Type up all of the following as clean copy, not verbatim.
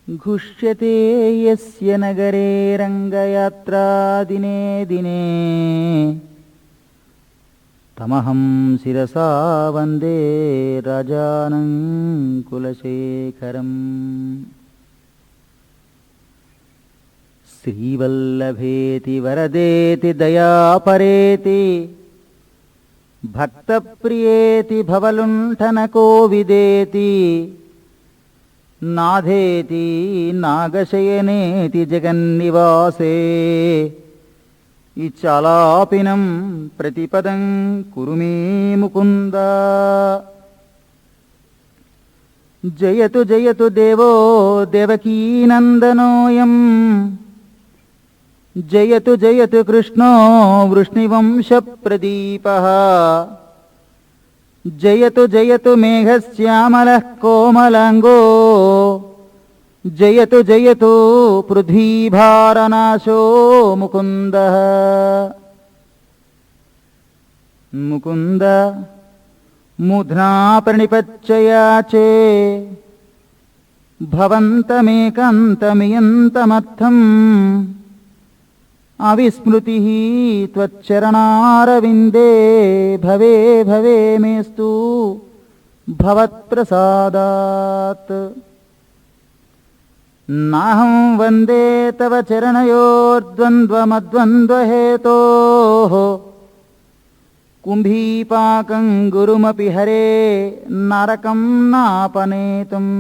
घुष्यते यस्य नगरे रंगयात्रा दिने दिने तमहं शिरसा वंदे राजानं कुलशेखरम्। श्रीवल्लभेति वरदेति दयापरेति भक्तप्रियेति भवलुण्ठनकोविदेति नाधेति नागशयनेति जगन्निवासे इच्छालापिनं प्रतिपदं कुरु मे मुकुन्द। जयतु जयतु देवो देवकीनन्दनोऽयं जयतु जयतु कृष्णो वृष्णिवंशप्रदीपः जयतु जयतु मेघश्यामलः कोमलाङ्गो जयतु जयतु पृथ्वीभारनाशो मुकुन्दः। मुकुन्द मुद्रा प्रणिपच्चयाचे भवन्तमेकान्तमियन्तमर्थम् अविस्मृतिः त्वच्चरणारविन्दे भवे भवे मेस्तु भवत्प्रसादात्। नाहं वन्दे तव चरणयोर्द्वन्द्वमद्वन्द्वहेतोः कुम्भीपाकं गुरुमपि हरे नरकं नापनेतुम्।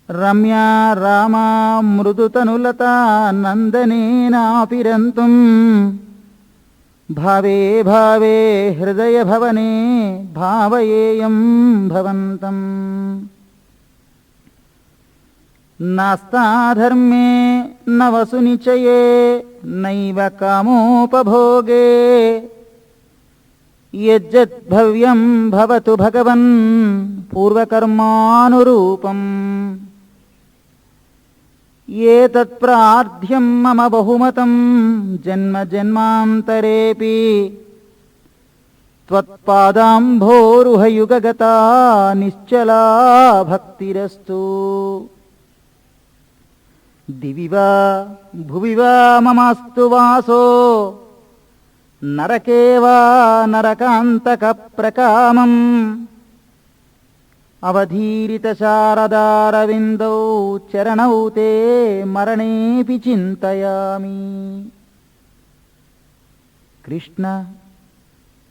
रम्या रामा मृदुतनुलता नन्दनेनापि रन्तुं भावे भावे हृदयभवने भावयेयं भवन्तम्। नास्ताधर्मे न वसुनिचये नैव कामोपभोगे यज्जद्भव्यं भवतु भगवन् पूर्वकर्मानुरूपम्। ये तत्प्रार्थ्यं मम बहुमतं जन्म जन्मान्तरेऽपि त्वत्पादाम्भोरुहयुगगता निश्चला भक्तिरस्तु। दिवि वा भुवि वा ममास्तु वासो नरके वा नरकान्तकप्रकामम्। अवधीरितशारदारविन्दौ चरणौ ते मरणेऽपि चिन्तयामि। कृष्ण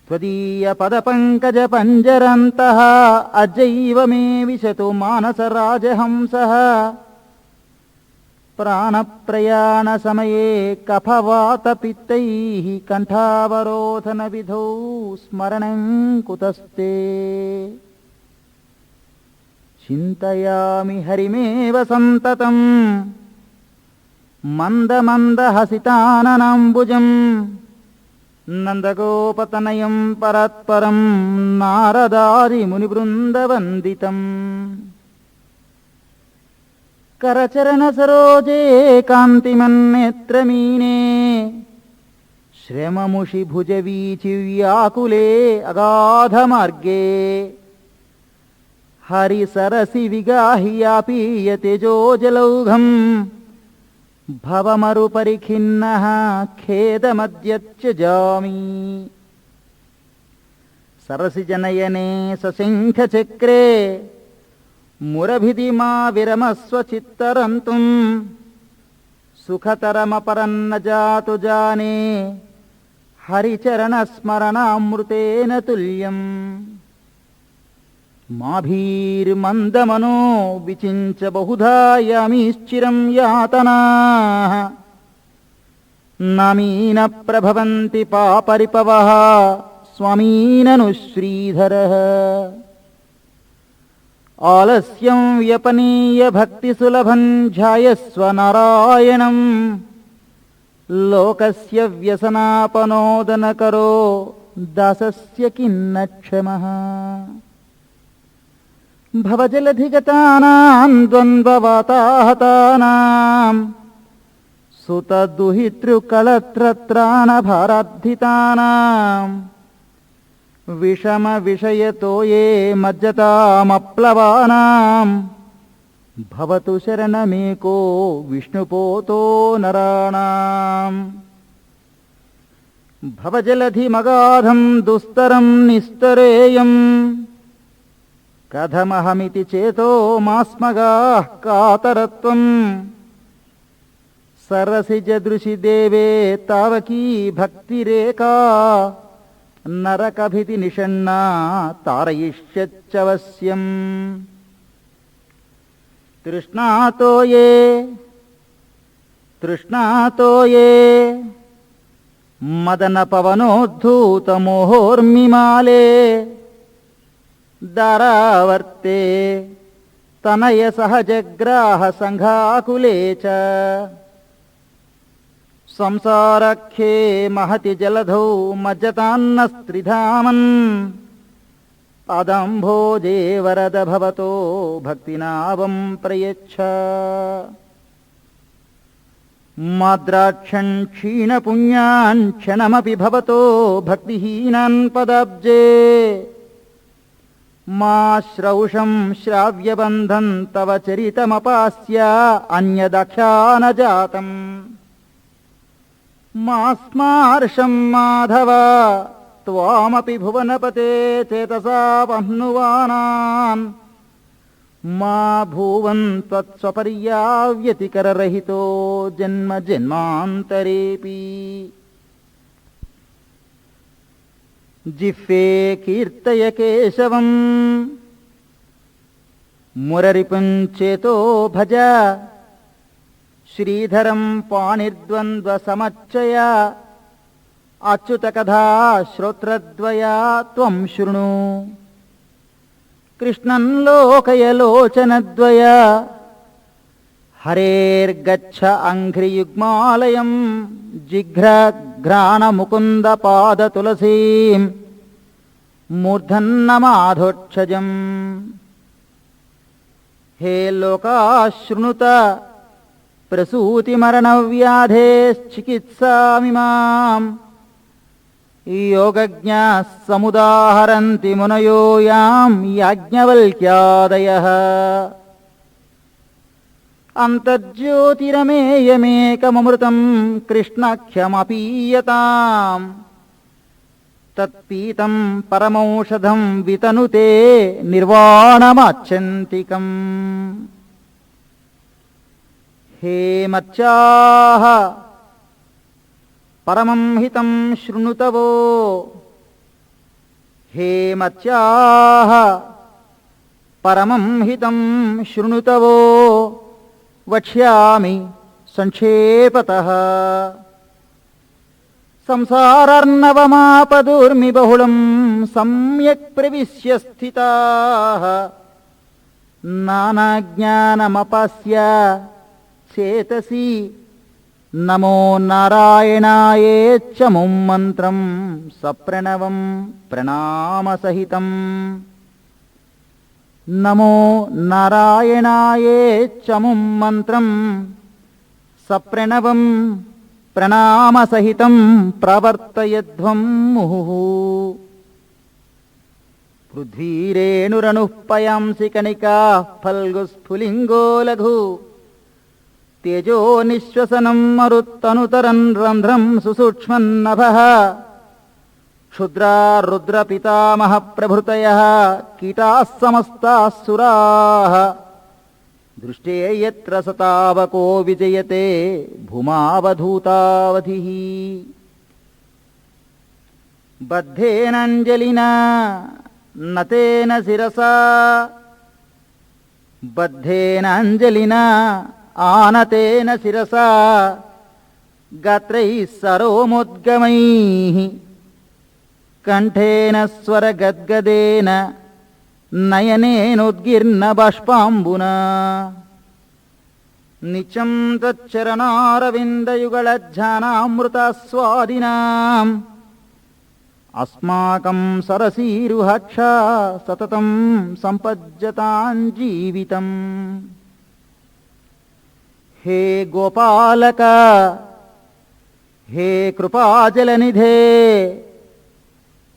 त्वदीयपदपङ्कजपञ्जरन्तः अजैव मे विशतु मानसराजहंसः। प्राणप्रयाणसमये कफवातपित्तैः कण्ठावरोधनविधौ स्मरणं कुतस्ते। चिन्तयामि हरिमेव सन्ततं मन्दमन्दहसिताननाम्बुजं नन्दगोपतनयं परत्परं नारदादिमुनिवृन्दवन्दितम्। करचरणसरोजे कान्तिमन्नेत्रमीने श्रममुषिभुजवीचिव्याकुले अगाधमार्गे हरिसरसि विगाह्यापीयते जोजलौघं भवमरुपरिखिन्नः खेदमद्यत्यजामि। सरसिजनयने सशङ्खचक्रे मुरभिधिमा विरमस्व चित्तरन्तुं सुखतरमपरन्न जातु जाने हरिचरणस्मरणामृतेन तुल्यम्। माभीर्मन्दमनो विचिञ्च बहुधा यामीश्चिरं यातनाः नामीन प्रभवन्ति पापरिपवः स्वामीननु श्रीधरः। आलस्यं व्यपनीय भक्तिसुलभं ध्यायस्व नारायणं लोकस्य व्यसनापनोदनकरो दासस्य किन्न क्षमः। भवजलधिगतानां द्वन्द्ववाताहतानां सुतदुहितृकलत्रत्राणभाराद्धितानां विषमविषयतो ये मज्जतामप्लवानां భవతు శరణమేకో విష్ణుపోతో నరాణాం. భవజలధిమగాధం దుస్తరం నిస్తరేయం కథమహమితి చేతో మాస్మగాః కాతరత్వం. సరసిజదృశి దేవే తావకీ భక్తిరేకా నరకభితి నిషణ్ణా తారయిష్యచ్చవశ్యం. తృష్ణాతోయే మదన పవనోద్ధూతమోహోర్మిమాలే దారావర్తే తనయ సహజగ్రాహ సంఘాకులే చ. సంసారఖ్యే మహతి జలధౌ మజ్జతాన్నస్త్రిధామన్ పాదంభోజే వరద భవతో భక్తినావం ప్రయచ్ఛ. మాద్రాక్షన్ క్షీణపుణ్యాన్ క్షణమపి భవతో భక్తిహీనాన్ పదాబ్జే. మా శ్రౌషం శ్రావ్యబంధం తవ చరితమపాస్య అన్యదక్షాన జాతం. మాస్మార్షం మాధవ త్వామపి భువనపతే చేతసా పహ్నువానాన్. మా భూవన్ త్వత్స్వపర్యావ్యతికరరహితో జన్మ జన్మాంతరేపి. జిహ్వే కీర్తయ కేశవం మురరిపుంచేతో భజ. శ్రీధరం పాణిర్ద్వంద్వసమచ్చయ అచ్యుతకథా శ్రోత్రద్వయా త్వం శృణు. కృష్ణం లోకయలోచనద్వయ హరేర్గచ్చ అంఘ్రియుగ్మాలయం. జిఘ్రఘ్రాణముకుంద పాదతులసీం మూర్ధన్నమాధోక్షజం. హే లోకాశృణుత ప్రసూతిమరణవ్యాధేశ్చికిత్సామిమాం. యోగజ్ఞాః సముదాహరంతి మునయో యాం యాజ్ఞవల్క్యాదయః. అంతర్జ్యోతిరమేయమేకమమృతం కృష్ణాఖ్యమపీయతాం. తత్పీతం పరమౌషధం వితనుతే నిర్వాణమాచ్యంతికం. హే మర్త్యాః పరమం హితం శృణుతవో. హే మర్త్యాః పరమం హితం శృణుతవో. వక్ష్యామి సంక్షేపతః. సంసారార్ణవమాపదూర్మి బహుళం సమ్యక్ ప్రవిశ్య స్థితాః. నానాజ్ఞానమపస్య చేతసి నమో నారాయణాయేచ్చముం మంత్రం సప్రణవం ప్రణామసహితం. నమో నారాయణాయేచ్చముం మంత్రం సప్రణవం ప్రణామసహితం ప్రవర్తయధ్వం ముహుః. పృథ్వీరేణురనుః పయాంసి కణికాః ఫల్గుస్ఫులింగో లఘు. తేజో నిశ్వసనం మరుత్తనుతరన్ రంధ్రం సుసూక్ష్మన్నభః. క్షుద్రా రుద్రపితామహ ప్రభృతయః కీటాः సమస్తాः సురాः. దృష్టే యత్ర సతావకో విజయతే భూమావధూతావధిః. బద్ధేనాంజలినా నతేన శిరసా. బద్ధేనాంజలినా ఆనతేన శిరసా. గాత్రైః సరోమోద్గమైః కంఠేన స్వరగద్గదేన నయనేనోద్గీర్ణ బాష్పాంబునా. నిత్యం తచ్చరణారవిందయుగళధ్యానామృతస్వాదినాం. అస్మాకం సరసీరుహక్షా సతతం సంపజ్జతాం జీవితం. హే గోపాలక హే కృపాజలనిధే.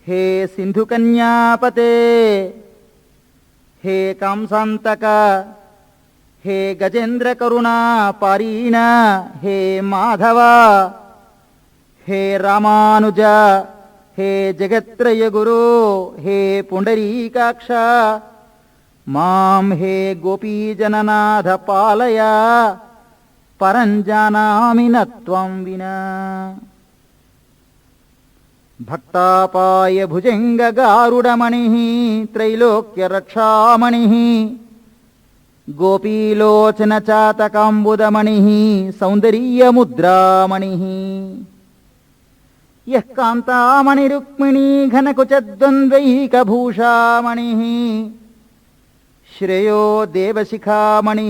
హే సింధుకన్యాపతే. హే కంసాంతక హే గజేంద్ర కరుణా పారీణ హే మాధవ హే రామానుజ హే జగత్రయ గురు హే పుండరీకాక్ష మాం హే గోపీజననాథ పాలయ పరంజానామి నత్వం వినా. భక్తాపాయ భుజంగగారుడమణి త్రైలోక్య రక్షామణి గోపీలోచన చాతకాంబుదమణి సౌందర్యముద్రామణి యః కాంతామణి రుక్మిణీ ఘనకుచద్వంద్వైకభూషామణి శ్రేయో దేవశిఖామణి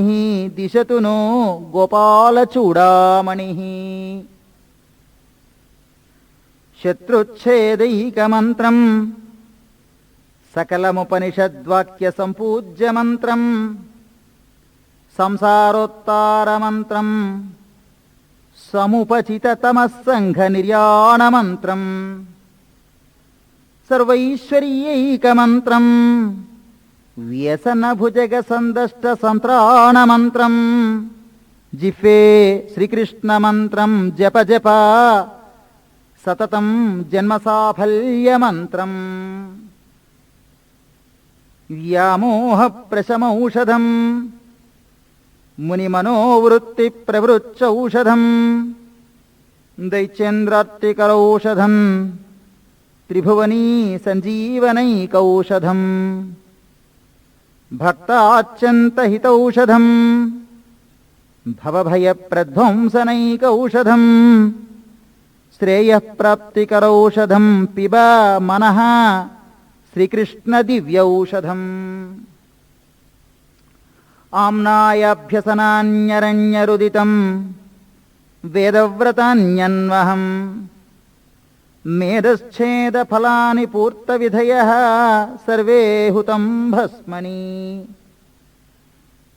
దిశతు నో గోపాలచూడామణి. శత్రుచ్ఛేదైకమంత్రం సకలముపనిషద్వాక్య సంపూజ్యమంత్రం సంసారోత్తారమంత్రం సముపచితతమస్సంఘ నిర్యాణమంత్రం సర్వైశ్వర్యైకమంత్రం వ్యసనభుజగ సందష్ట సంత్రాణమంత్రం జిహ్వే శ్రీకృష్ణమంత్రం జప జప సతతం జన్మసాఫల్యమంత్రం. వ్యామోహ ప్రశమౌషధం మునిమనోవృత్తి ప్రవృచ్చౌషధం దైత్యేంద్రార్తికరౌషధం త్రిభువనీ సంజీవనైకౌషధం భక్తాత్యంతహితౌషధం భవభయప్రధ్వంసనైకౌషధం శ్రేయఃప్రాప్తికరౌషధం పిబ మనః శ్రీకృష్ణదివ్యౌషధం. ఆమ్నాయాభ్యసనాన్యరణ్యరుదితం వేదవ్రతాన్యన్వహం మేధశ్చేదఫలాని పూర్తవిధయః సర్వే హుతం భస్మని.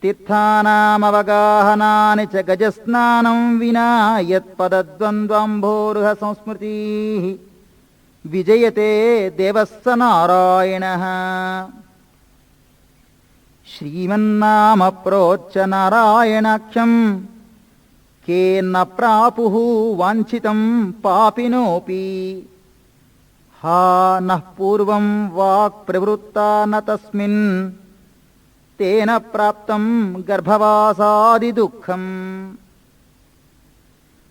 తీర్థానామవగాహనాని చ గజస్నానం వినా యత్పదద్వంద్వాంభోరుహ సంస్మృతి విజయతే దేవః స నారాయణః. శ్రీమన్నామ ప్రోచ్చ నారాయణాఖ్యం కేన ప్రాపుః వాంఛితం పాపినోపి హా నః పూర్వం వాక్ ప్రవృత్తా న తస్మిన్ తేన ప్రాప్తం గర్భవాసాది దుఃఖం.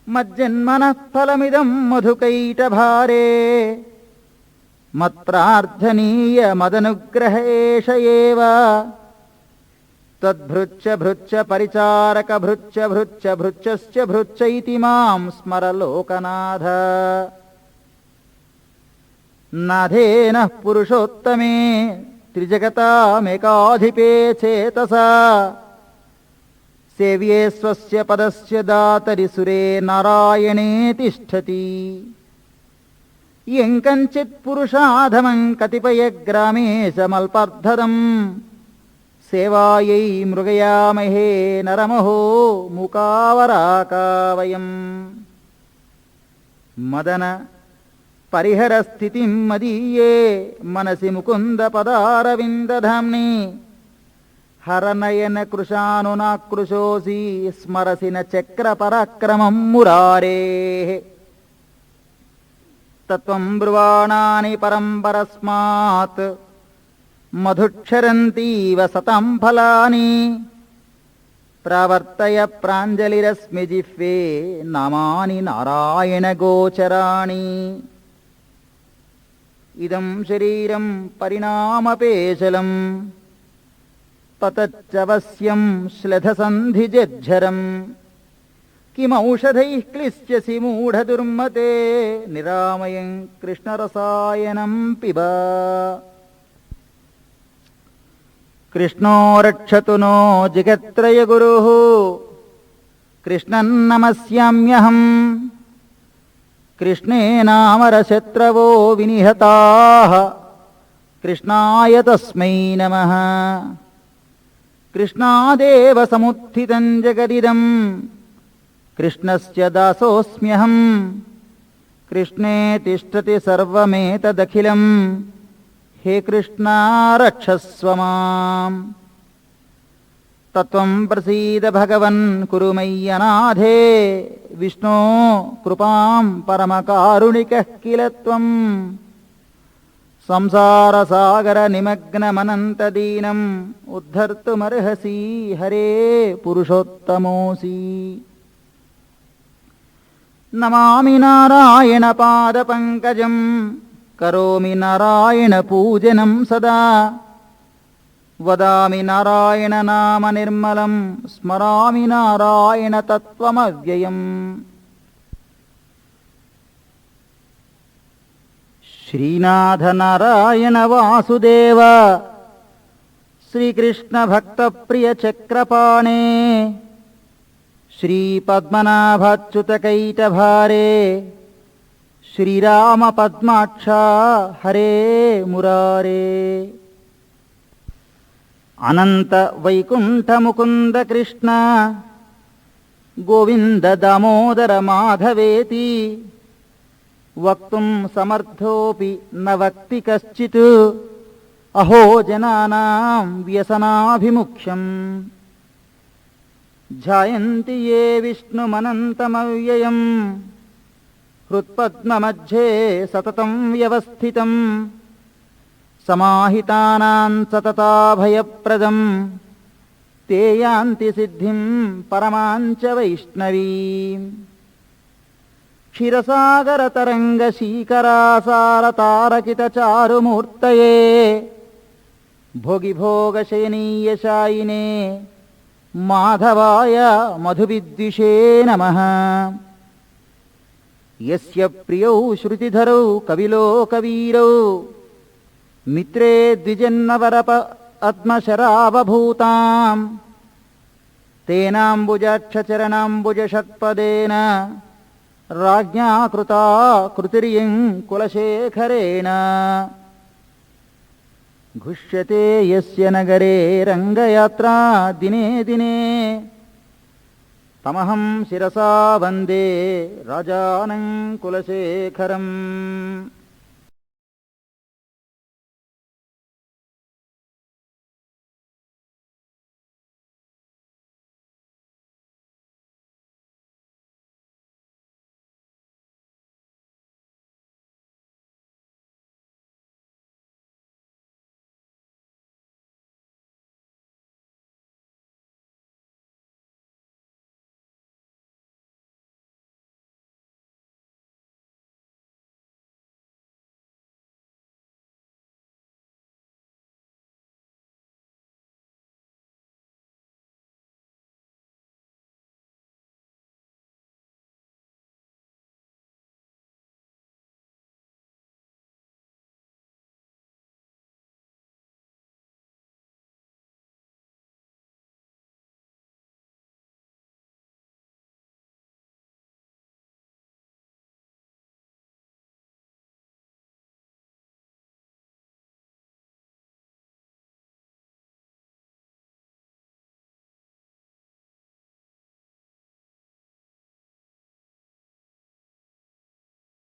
మజ్జన్మనః ఫలమిదం మధుకైటభారే మత్ప్రార్థనీయ మదనుగ్రహేష ఏవ. తద్భృచ్చ భృచ్చ పరిచారక భృచ్చ భృచ్చ భృచ్చశ్చ భృచ్చ ఇతి మాం స్మర లోకనాథ. నాథేన పురుషోత్తమే త్రిజగతామేకాధిపే చేతసా సేవ్యే స్వస్య పదస్య దాతరి సురే నారాయణే తిష్టతి. యం కంచిత్ పురుషాధమం కతిపయగ్రామేశమల్పార్థదం సేవాయై మృగయామహే నరమహో ముకావరాకావయం. మదన పరిహర స్థితిం మదీయే మనసి ముకుంద పదారవిందధామ్ని హరనయన కృశానునాకృశోసి స్మరసి న చక్ర పరాక్రమం మురారే. తత్వం బ్రువాణాని పరంపరస్మాత్ మధుక్షరంతీవ సతం ఫలాని ప్రవర్తయ ప్రాంజలిరస్మి జిహ్వే నామాని నారాయణ గోచరాణి. ఇదం శరీరం పరిణామపేశలం పతచ్చవస్యం శ్లథసంధిజజ్జరం కిమౌషధైః క్లిశ్యసి మూఢదుర్మతే నిరామయం కృష్ణరసాయనం పిబ. కృష్ణో రక్షతు నో జగత్రయగురుః కృష్ణం నమస్యామ్యహం. కృష్ణేనామరశత్రవో వినిహతాః కృష్ణాయ తస్మై నమః. కృష్ణాదేవ సముత్థితం జగదిదం కృష్ణస్య దాసోऽస్మ్యహం. కృష్ణే తిష్టతి సర్వమేతదఖిలం హే కృష్ణ రక్షస్వ మాం. తత్వం ప్రసీద భగవన్ కురు మయ్యనాథే విష్ణో కృపాం పరమకారుణికః కిల త్వం సంసారసాగర నిమగ్నమనంతదీనం ఉద్ధర్తుమర్హసి హరే పురుషోత్తమోసి. నమామి నారాయణ పాదపంకజం కరోమి నారాయణ పూజనం సదా వదామి నారాయణ నామ నిర్మలం స్మరామి నారాయణ తత్వమవ్యయం. శ్రీనాథ నారాయణ వాసుదేవ శ్రీకృష్ణ భక్త ప్రియ చక్రపాణే శ్రీపద్మనాభాచ్యుత కైటభారే శ్రీరామ పద్మాక్ష హరే మురారే. అనంత వైకుంఠ ముకుంద కృష్ణ గోవింద దామోదర మాధవేతి వక్తుం సమర్థోపి న వక్తి కశ్చిత్ అహో జనానాం వ్యసనాభిముఖ్యం. ధ్యాయంతి యే విష్ణుమనంతమవ్యయం హృత్పద్మమధ్యే సతతం వ్యవస్థితం సమాహితానాం సతతాభయప్రదం తే యాంతి సిద్ధిం పరమాంచ వైష్ణవీం. క్షీరసాగరతరంగశీకరాసారతారకితచారుమూర్తయే భోగిభోగశయనీయశాయినే మాధవాయ మధువిద్విషే నమః. యస్య ప్రియౌ శృతిధరౌ కవిలోకవీరౌ మిత్రే ద్విజన్నవరప పద్మశరావభూతాం తేనాంబుజాక్షచరణాంబుజషట్పదేన రాజ్ఞా కృతా కృతిర్యం కులశేఖరేణ. ఘుష్యతే యస్య నగరే రంగయాత్రా దినే దినే తమహం శిరసా వందే రాజానం కులశేఖరం.